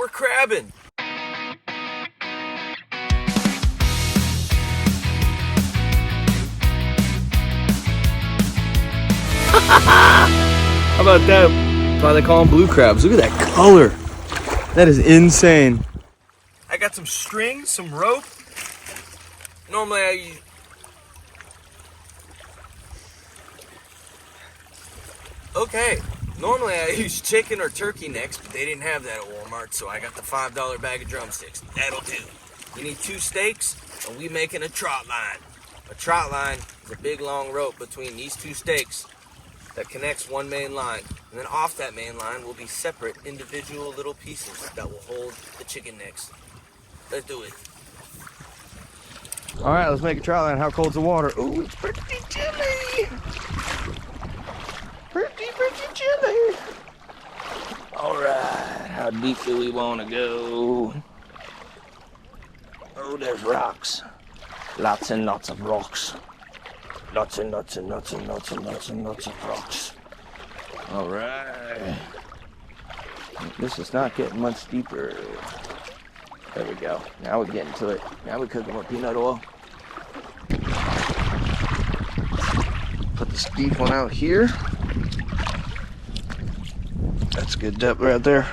We're crabbing. How about that? That's why they call them blue crabs. Look at that color. That is insane. I got some string, some rope. Normally I use... Okay. Normally I use chicken or turkey necks, but they didn't have that at Walmart, so I got the $5 bag of drumsticks. That'll do. You need 2 stakes, and we making a trot line. A trot line is a big long rope between these 2 stakes that connects one main line. And then off that main line will be separate individual little pieces that will hold the chicken necks. Let's do it. All right, let's make a trot line. How cold's the water? Ooh, it's pretty chilly. Pretty chilly. All right, how deep do we want to go? Oh, there's rocks. Lots and lots of rocks. Lots and lots and lots and lots and lots and lots of rocks. All right. This is not getting much deeper. There we go. Now we're getting to it. Now we're cooking with peanut oil. Put this deep one out here. That's good depth right there.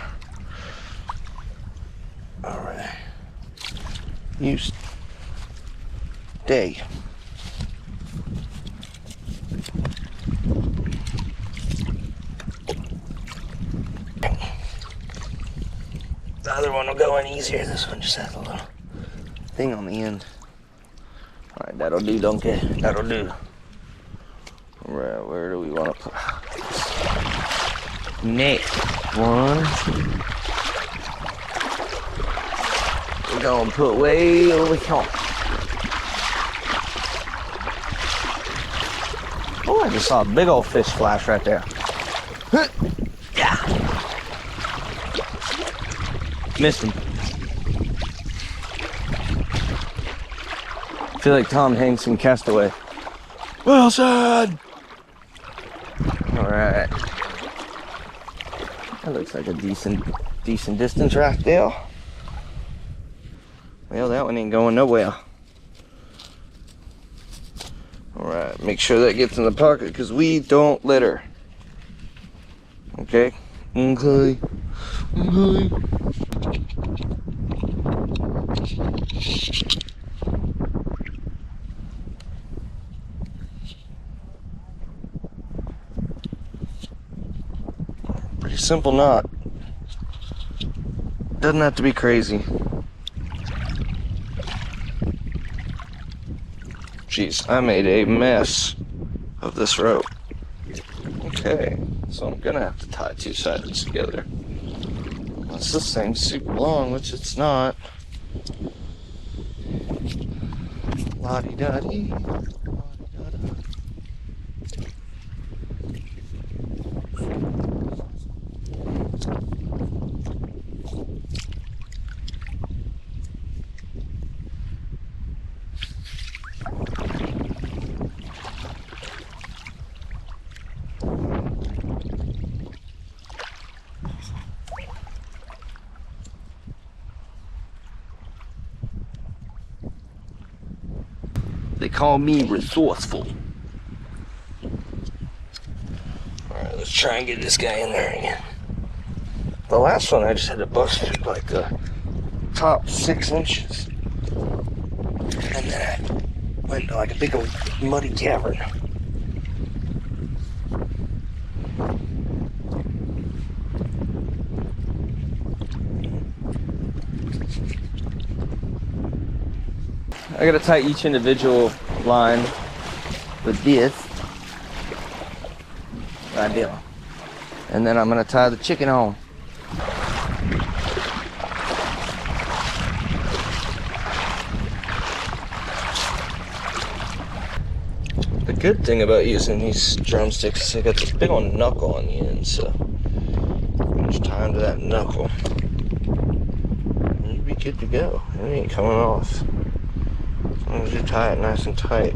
All right. You stay. The other one will go in easier. This one just has a little thing on the end. All right, that'll do, donkey. That'll do. All right, where do we want to put? Next one. We're gonna put way over here. Oh, I just saw a big old fish flash right there. Yeah. Missed him. I feel like Tom Hanks from Castaway. Well said. All right. That looks like a decent distance right there. Well, that one ain't going nowhere. All right, make sure that gets in the pocket because we don't litter. Okay? Okay. Okay. Pretty simple knot. Doesn't have to be crazy. Jeez, I made a mess of this rope. Okay, so I'm gonna have to tie 2 sides together. Unless this thing's super long, which it's not. La-di-da-dee. La-di-da-da. They call me resourceful. Alright, let's try and get this guy in there again. The last one I just had to bust through like the top 6 inches. And then I went to like a big old muddy cavern. I gotta tie each individual line with this right there. And then I'm gonna tie the chicken on. The good thing about using these drumsticks is they got this big old knuckle on the end, so just tie them to that knuckle. And you'd be good to go. It ain't coming off. As long as you tie it nice and tight.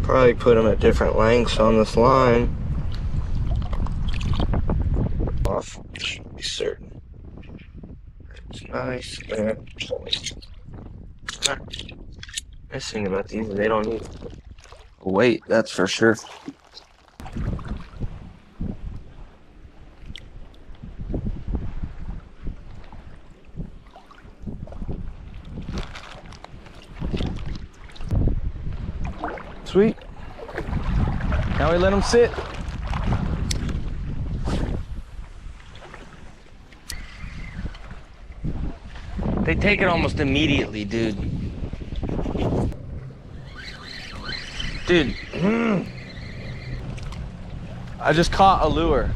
Probably put them at different lengths on this line. Off, be certain. It's nice and point. Nice thing about these is they don't need weight, that's for sure. Sweet. Now we let them sit. They take it almost immediately, dude. Dude, I just caught a lure.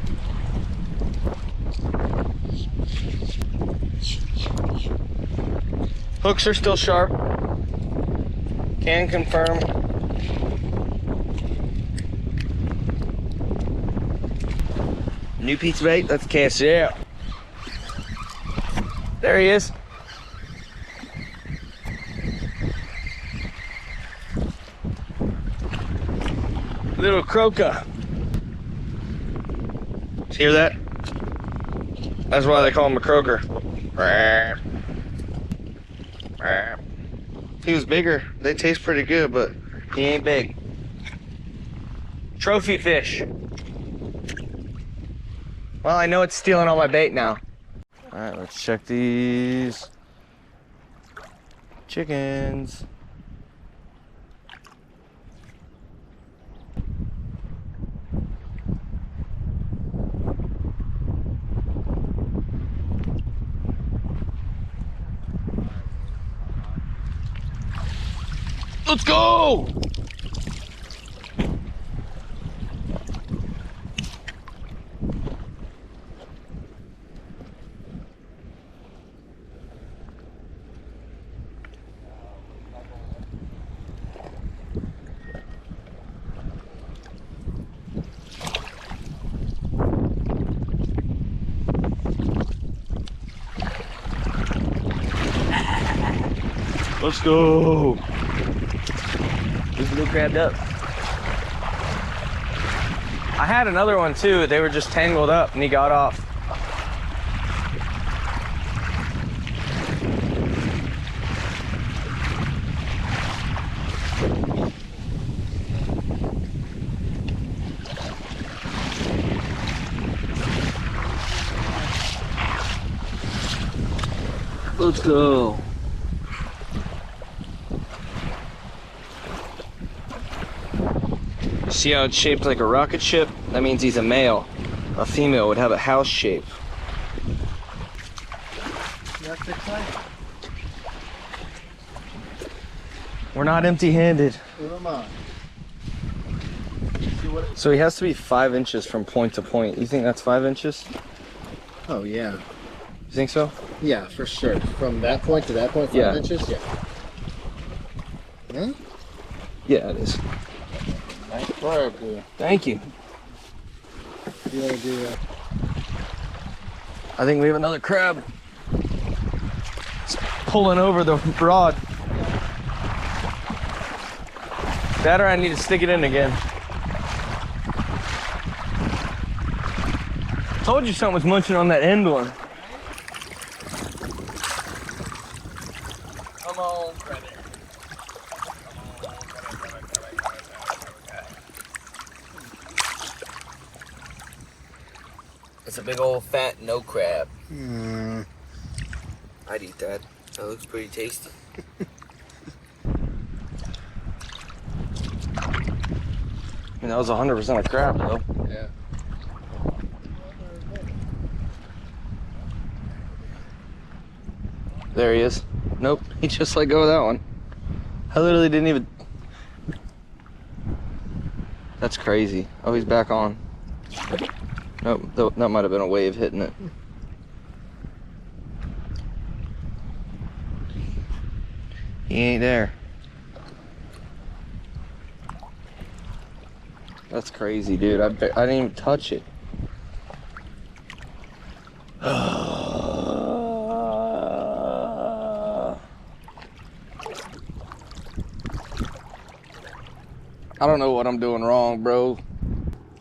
Hooks are still sharp. Can confirm. New piece of bait, let's cast it out. There he is. Little croaker. Hear that? That's why they call him a croaker. If he was bigger, they taste pretty good, but he ain't big. Trophy fish. Well, I know it's stealing all my bait now. All right, let's check these chickens. Let's go! Let's go! He's blue crabbed up. I had another one too. They were just tangled up and he got off. Let's go. See how it's shaped like a rocket ship? That means he's a male. A female would have a house shape. That's exciting. We're not empty-handed. Who am I? So he has to be 5 inches from point to point. You think that's 5 inches? Oh yeah. You think so? Yeah, for sure. From that point to that point, 5 inches? Yeah. Huh? Yeah, it is. Nice carb, dude. Thank you. You wanna do that? I think we have another crab. It's pulling over the rod. That or I need to stick it in again. Told you something was munching on that end one. Come on, grab it. It's a big old fat no crab. I'd eat that. That looks pretty tasty. I mean, that was 100% a crab, though. Yeah. There he is. Nope, he just let go of that one. I literally didn't even... That's crazy. Oh, he's back on. Nope, that might have been a wave hitting it. He ain't there. That's crazy, dude. I didn't even touch it. I don't know what I'm doing wrong, bro.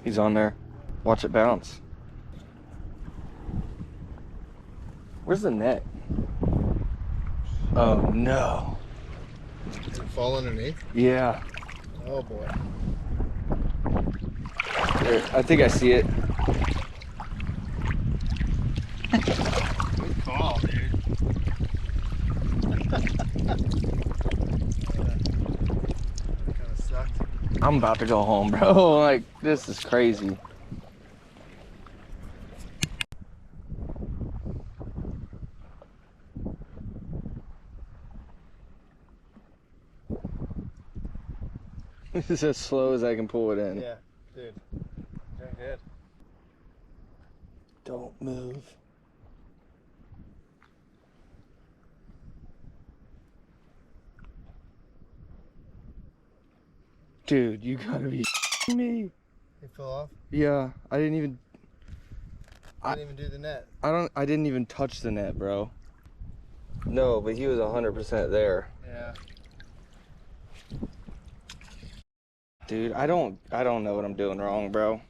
He's on there. Watch it bounce. Where's the net? Oh no. Did it fall underneath? Yeah. Oh boy. There, I think I see it. Good call, dude. Kind of sucked. I'm about to go home, bro. Like, this is crazy. This is as slow as I can pull it in. Yeah, dude. Doing good. Don't move. Dude, you gotta be me. He fell off? Yeah, I didn't even Do the net. I didn't even touch the net, bro. No, but he was 100% there. Yeah. Dude, I don't know what I'm doing wrong, bro.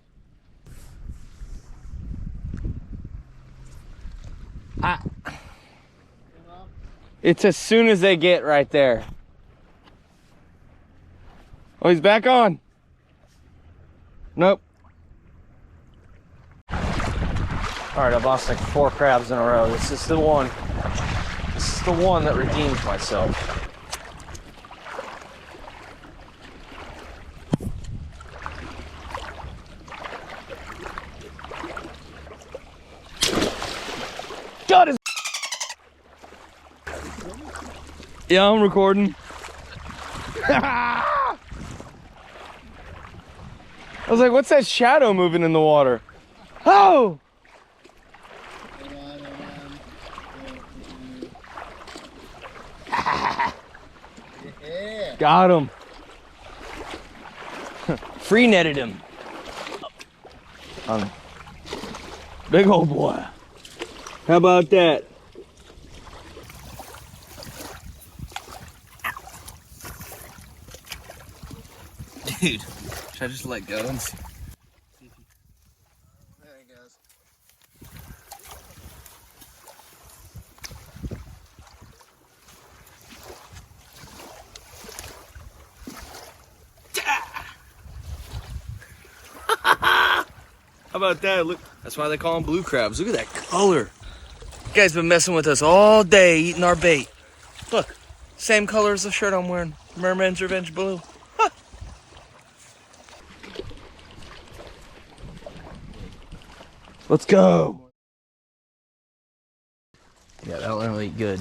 It's as soon as they get right there. Oh, he's back on. Nope. All right, I've lost like 4 crabs in a row. This is the one. This is the one that redeems myself. God is. Yeah, I'm recording. I was like, what's that shadow moving in the water? Oh! Yeah. Got him. Free netted him. Big old boy. How about that? Dude, should I just let go and see? There he goes. How about that? Look, that's why they call them blue crabs. Look at that color. You guys been messing with us all day, eating our bait. Look, same color as the shirt I'm wearing. Merman's Revenge blue. Huh. Let's go. Yeah, that one will eat good.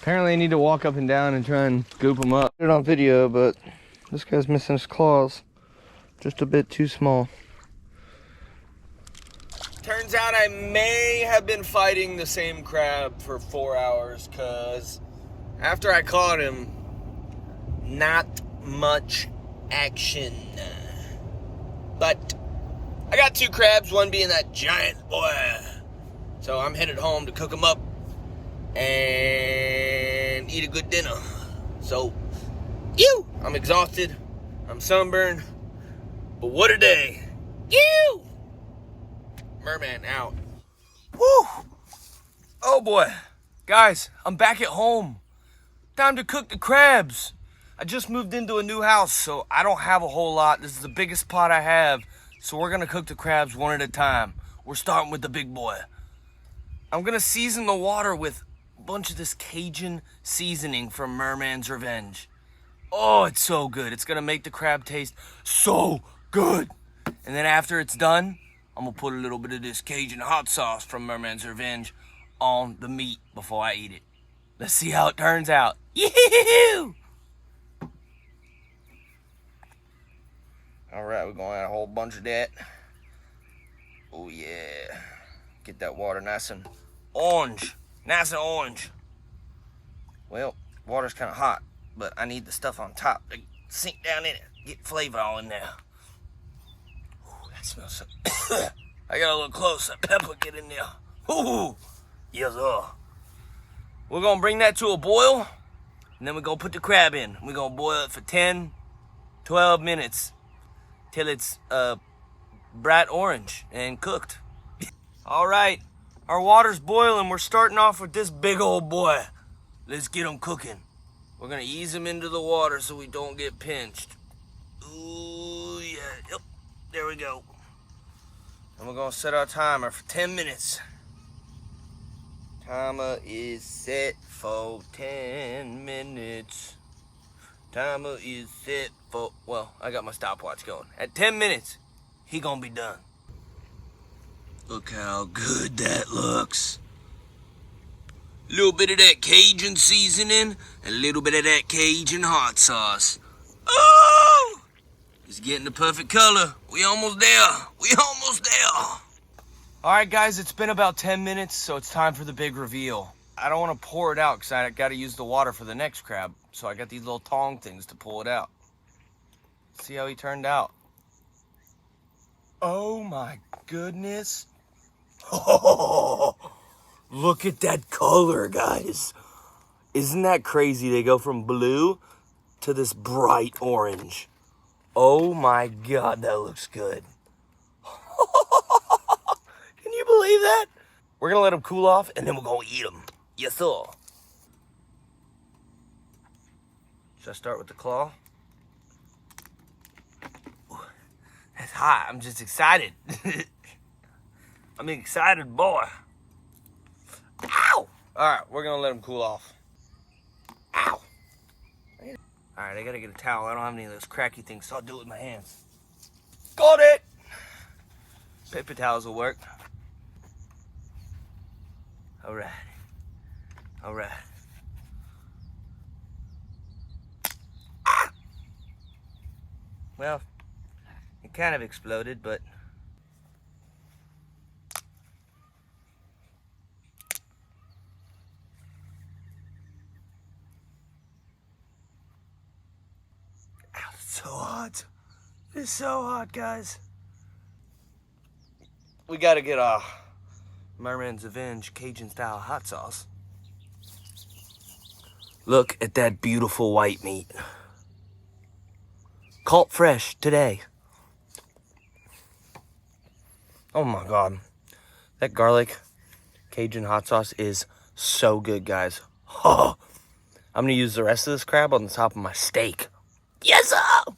Apparently I need to walk up and down and try and goop them up. Put it on video, but this guy's missing his claws. Just a bit too small. Turns out I may have been fighting the same crab for 4 hours, because after I caught him, not much action. But I got 2 crabs, one being that giant boy. So I'm headed home to cook them up and eat a good dinner. So, I'm exhausted, I'm sunburned, but what a day. Merman out. Woo! Oh boy. Guys, I'm back at home. Time to cook the crabs. I just moved into a new house, so I don't have a whole lot. This is the biggest pot I have, so we're gonna cook the crabs one at a time. We're starting with the big boy. I'm gonna season the water with a bunch of this Cajun seasoning from Merman's Revenge. Oh, it's so good. It's gonna make the crab taste so good. And then after it's done, I'm gonna put a little bit of this Cajun hot sauce from Merman's Revenge on the meat before I eat it. Let's see how it turns out. Yee-hoo! All right, we're gonna add a whole bunch of that. Oh yeah. Get that water nice and orange. Nice and orange. Well, water's kind of hot, but I need the stuff on top to sink down in it. Get flavor all in there. Ooh, that smells so... I gotta look close. That pepper get in there. Ooh, yes sir. We're gonna bring that to a boil, and then we're gonna put the crab in. We're gonna boil it for 10, 12 minutes till it's bright orange and cooked. All right, our water's boiling. We're starting off with this big old boy. Let's get him cooking. We're gonna ease him into the water so we don't get pinched. Ooh, yeah, yep, there we go. And we're gonna set our timer for 10 minutes. Timer is set for 10 minutes. Timer is set for, well, I got my stopwatch going. At 10 minutes, he gonna be done. Look how good that looks. A little bit of that Cajun seasoning, and a little bit of that Cajun hot sauce. Oh! It's getting the perfect color. We almost there. We almost there. All right, guys, it's been about 10 minutes, so it's time for the big reveal. I don't want to pour it out because I got to use the water for the next crab, so I got these little tong things to pull it out. See how he turned out. Oh, my goodness. Oh, look at that color, guys. Isn't that crazy? They go from blue to this bright orange. Oh, my God, that looks good. Can you believe that? We're gonna let them cool off and then we're gonna eat them. Yes, sir. Should I start with the claw? Ooh, that's hot. I'm just excited. I'm an excited boy. Ow! Alright, we're gonna let them cool off. Ow! Alright, I gotta get a towel. I don't have any of those cracky things, so I'll do it with my hands. Got it! Paper towels will work. Alright. Alright. Ah! Well, it kind of exploded, but ow, it's so hot. It's so hot, guys. We gotta get Merman's Revenge Cajun style hot sauce. Look at that beautiful white meat. Caught fresh today. Oh my God. That garlic Cajun hot sauce is so good, guys. Oh, I'm gonna use the rest of this crab on the top of my steak. Yes, sir!